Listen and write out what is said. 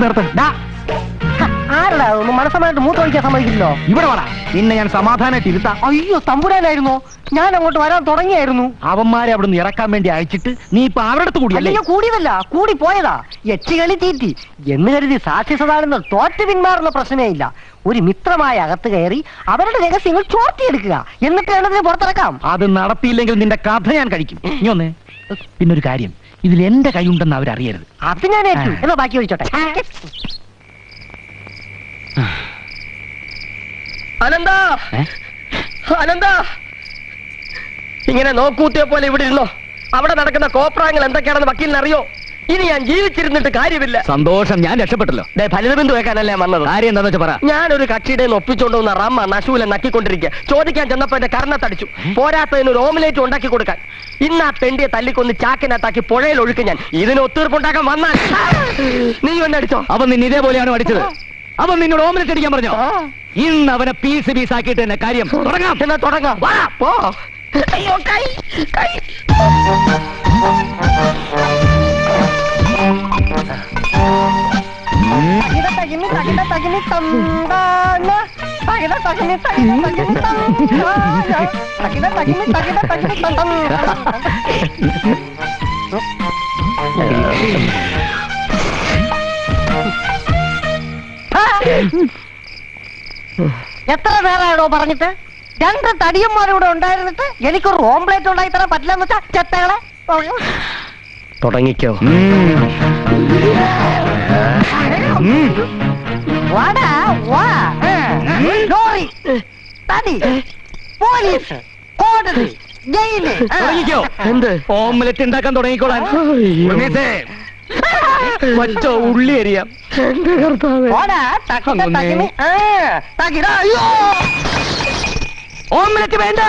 നിർത്ത. ആരടാ ഒന്ന് മനസ്സമായിട്ട് മൂത്ത് ഒഴിക്കാൻ സമ്മതിക്കില്ലോ. ഇവിടെ വേണം നിന്നെ ഞാൻ സമാധാനമായിട്ട് ഇരുത്താം. അയ്യോ തമ്പുരാനായിരുന്നോ? ഞാൻ അങ്ങോട്ട് വരാൻ തുടങ്ങിയായിരുന്നു. അവന്മാരെ അവിടെ നിന്ന് ഇറക്കാൻ വേണ്ടി അയച്ചിട്ട് നീ ഇപ്പൊ അവരുടെ അടുത്ത് കൂടിയല്ലേ? അയ്യോ കൂടിയതല്ല, കൂടി പോയതാ. യക്ഷികളി തീറ്റി എന്ന് കരുതി സാക്ഷ്യസദാനന്ദർ തോറ്റ് പിന്മാറുന്ന പ്രശ്നമേ ഇല്ല. ഒരു മിത്രമായ അകത്ത് കയറി അവരുടെ രഹസ്യങ്ങൾ ചോർത്തിയെടുക്കുക, എന്നിട്ട് വേണ്ടതിന് പുറത്തിറക്കാം. അത് നടത്തിയില്ലെങ്കിൽ നിന്റെ കഥ ഞാൻ കഴിക്കും. ഇനി ഒന്ന് പിന്നൊരു കാര്യം, ഇതിൽ എന്റെ കൈ ഉണ്ടെന്ന് അവരറിയരുത്. അത് ഞാൻ ഏറ്റു. എന്നാ ബാക്കി ഒഴിച്ചോട്ടെ. അനന്താ, അനന്താ, ഇങ്ങനെ നോക്കൂത്തിയെ പോലെ ഇവിടെ ഇരുന്നോ. അവിടെ നടക്കുന്ന കോപ്രായങ്ങൾ എന്തൊക്കെയാണെന്ന് വക്കീലിന് അറിയോ? ഇനി ഞാൻ ജീവിച്ചിരുന്നിട്ട് കാര്യമില്ല. സന്തോഷം, ഞാൻ രക്ഷപ്പെട്ടല്ലോ. ഫലിതബിന്ദു വെക്കാനല്ലേ വന്നത്. കാര്യം എന്താന്ന് വെച്ചാ പറ. ഞാനൊരു കക്ഷിയുടെ ഒപ്പിച്ചോണ്ട് വന്ന റമ്മ നശൂലെ നക്കിക്കൊണ്ടിരിക്കുക. ചോദിക്കാൻ ചെന്നപ്പോ എന്റെ കർണത്തടിച്ചു. പോരാത്തതിന് ഒരു ഓംലേറ്റ് ഉണ്ടാക്കി കൊടുക്കാൻ. ഇന്ന് ആ പെണ്ടിയെ തല്ലിക്കൊന്ന് ചാക്കിനകത്താക്കി പുഴയിൽ ഒഴുക്ക് ഞാൻ. ഇതിന് ഒത്തീർപ്പുണ്ടാക്കാൻ വന്നാൽ നീ എന്നെ അടിച്ചോ? അവൻ നിന്നെ ഇതേപോലെയാണ് അടിച്ചത്. അവൻ നിന്നോട് ഓംലെറ്റ് അടിക്കാൻ പറഞ്ഞോ? ഇന്ന് അവനെ പീസ് പീസ് ആക്കിയിട്ട് തന്നെ കാര്യം തുടങ്ങാം. എന്നാ തുടങ്ങാം. പോ. അയ്യോ കൈ കൈ. എത്ര നേരമാണോ പറഞ്ഞിട്ട്? രണ്ട് തടിയന്മാരിവിടെ ഉണ്ടായിരുന്നിട്ട് എനിക്കൊരു ഓംപ്ലേറ്റ് ഉണ്ടാക്കി തരാൻ പറ്റില്ലെന്ന് വെച്ചാ ചെത്തകളെ. തുടങ്ങിക്കോ. ലോറി, തടി, പോലീസ്, കോടതി, ജയില്. തുടങ്ങിക്കോ. എന്ത് ഓംലെറ്റ് ഉണ്ടാക്കാൻ തുടങ്ങിക്കോളാൻ. മറ്റോ ഉള്ളി അറിയാം. ഓംലെറ്റ് വേണ്ട.